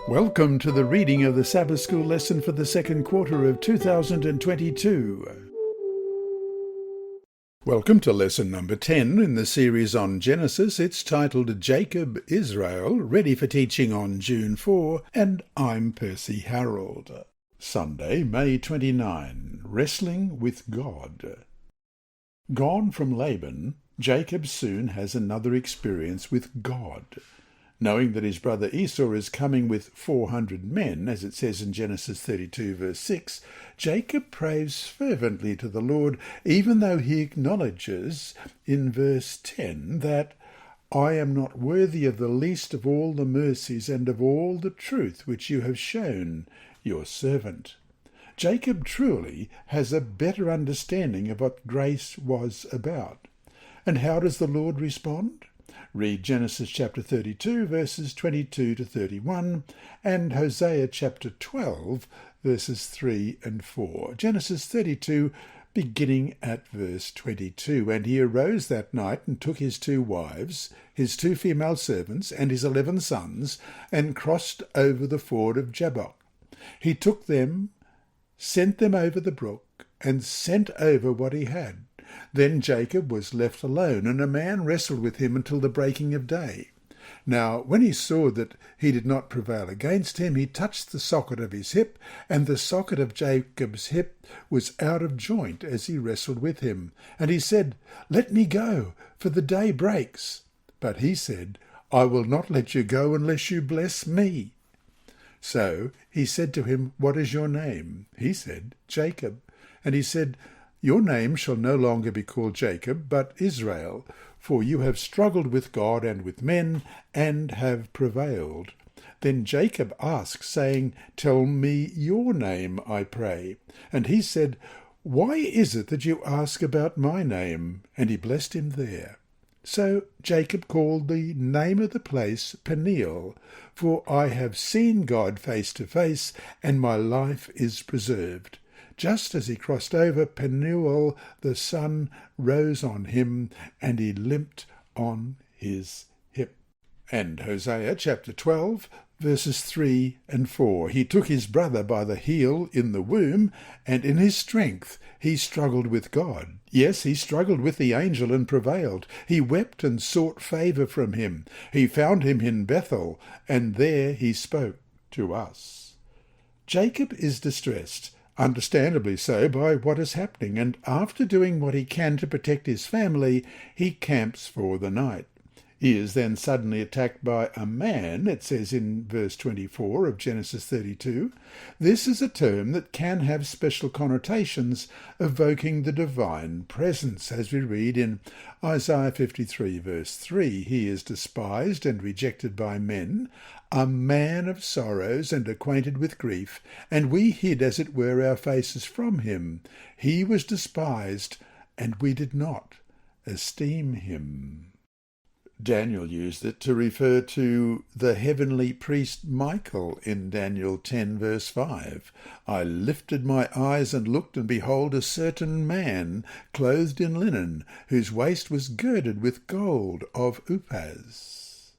Welcome to the reading of the Sabbath School lesson for the second quarter of 2022. Welcome to lesson number 10 in the series on Genesis. It's titled Jacob, Israel, ready for teaching on June 4, and I'm Percy Harrold. Sunday, May 29, Wrestling with God. Gone from Laban, Jacob soon has another experience with God. Knowing that his brother Esau is coming with 400 men, as it says in Genesis 32 verse 6, Jacob prays fervently to the Lord, even though he acknowledges in verse 10 that I am not worthy of the least of all the mercies and of all the truth which you have shown your servant. Jacob truly has a better understanding of what grace was about. And how does the Lord respond? Read Genesis chapter 32, verses 22 to 31, and Hosea chapter 12, verses 3 and 4. Genesis 32, beginning at verse 22. And he arose that night and took his 2 wives, his 2 female servants, and his 11 sons, and crossed over the ford of Jabbok. He took them, sent them over the brook, and sent over what he had. Then Jacob was left alone, and a man wrestled with him until the breaking of day. Now when he saw that he did not prevail against him, he touched the socket of his hip, and the socket of Jacob's hip was out of joint as he wrestled with him. And he said, Let me go, for the day breaks. But he said, I will not let you go unless you bless me. So he said to him, What is your name? He said, Jacob. And he said, Your name shall no longer be called Jacob, but Israel, for you have struggled with God and with men, and have prevailed. Then Jacob asked, saying, Tell me your name, I pray. And he said, Why is it that you ask about my name? And he blessed him there. So Jacob called the name of the place Peniel, for I have seen God face to face, and my life is preserved. Just as he crossed over Peniel, the sun rose on him, and he limped on his hip. And Hosea chapter 12, verses 3 and 4. He took his brother by the heel in the womb, and in his strength he struggled with God. Yes, he struggled with the angel and prevailed. He wept and sought favour from him. He found him in Bethel, and there he spoke to us. Jacob is distressed, understandably so, by what is happening, and after doing what he can to protect his family, he camps for the night. He is then suddenly attacked by a man, it says in verse 24 of Genesis 32. This is a term that can have special connotations, evoking the divine presence, as we read in Isaiah 53 verse 3. He is despised and rejected by men, a man of sorrows and acquainted with grief, and we hid, as it were, our faces from him. He was despised, and we did not esteem him. Daniel used it to refer to the heavenly priest Michael in Daniel 10 verse 5. I lifted my eyes and looked, and behold, a certain man clothed in linen, whose waist was girded with gold of Uphaz.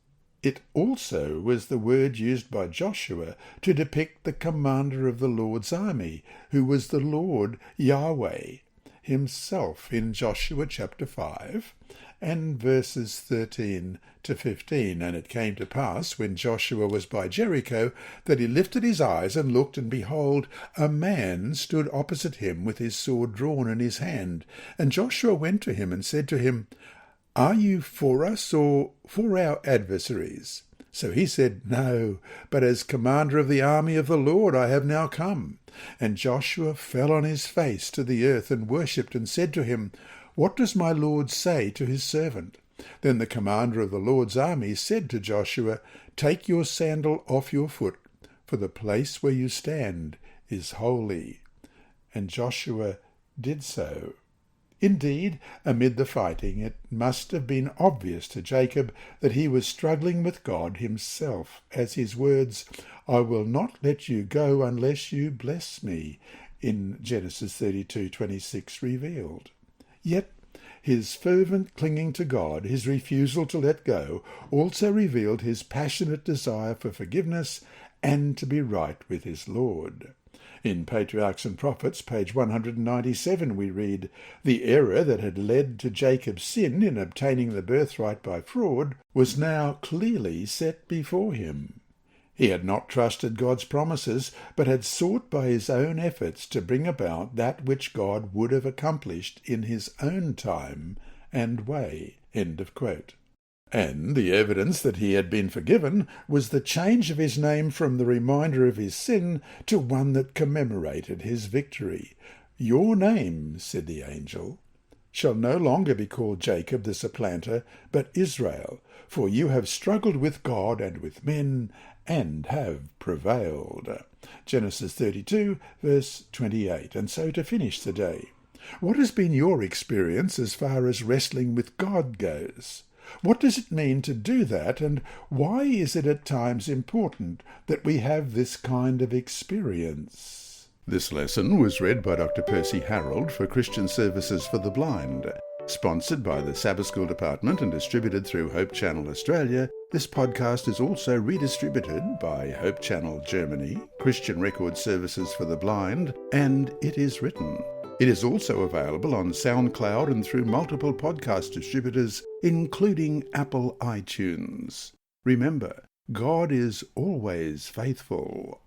It also was the word used by Joshua to depict the commander of the Lord's army, who was the Lord Yahweh himself in Joshua chapter 5 and verses 13 to 15. And it came to pass, when Joshua was by Jericho, that he lifted his eyes and looked, and behold, a man stood opposite him with his sword drawn in his hand. And Joshua went to him and said to him, Are you for us or for our adversaries? So he said, No, but as commander of the army of the Lord I have now come. And Joshua fell on his face to the earth and worshipped, and said to him, What does my Lord say to his servant? Then the commander of the Lord's army said to Joshua, Take your sandal off your foot, for the place where you stand is holy. And Joshua did so. Indeed, amid the fighting, it must have been obvious to Jacob that he was struggling with God himself, as his words, I will not let you go unless you bless me, in Genesis 32:26 revealed. Yet his fervent clinging to God, his refusal to let go, also revealed his passionate desire for forgiveness and to be right with his Lord. In Patriarchs and Prophets, page 197, we read, "The error that had led to Jacob's sin in obtaining the birthright by fraud was now clearly set before him. He had not trusted God's promises, but had sought by his own efforts to bring about that which God would have accomplished in his own time and way." End of quote. And the evidence that he had been forgiven was the change of his name from the reminder of his sin to one that commemorated his victory. "Your name," said the angel, "shall no longer be called Jacob the supplanter, but Israel, for you have struggled with God and with men, and have prevailed." Genesis 32, verse 28. And so to finish the day, what has been your experience as far as wrestling with God goes? What does it mean to do that, and why is it at times important that we have this kind of experience? This lesson was read by Dr. Percy Harrold for Christian Services for the Blind. Sponsored by the Sabbath School Department and distributed through Hope Channel Australia, this podcast is also redistributed by Hope Channel Germany, Christian Record Services for the Blind, and It Is Written. It is also available on SoundCloud and through multiple podcast distributors, including Apple iTunes. Remember, God is always faithful.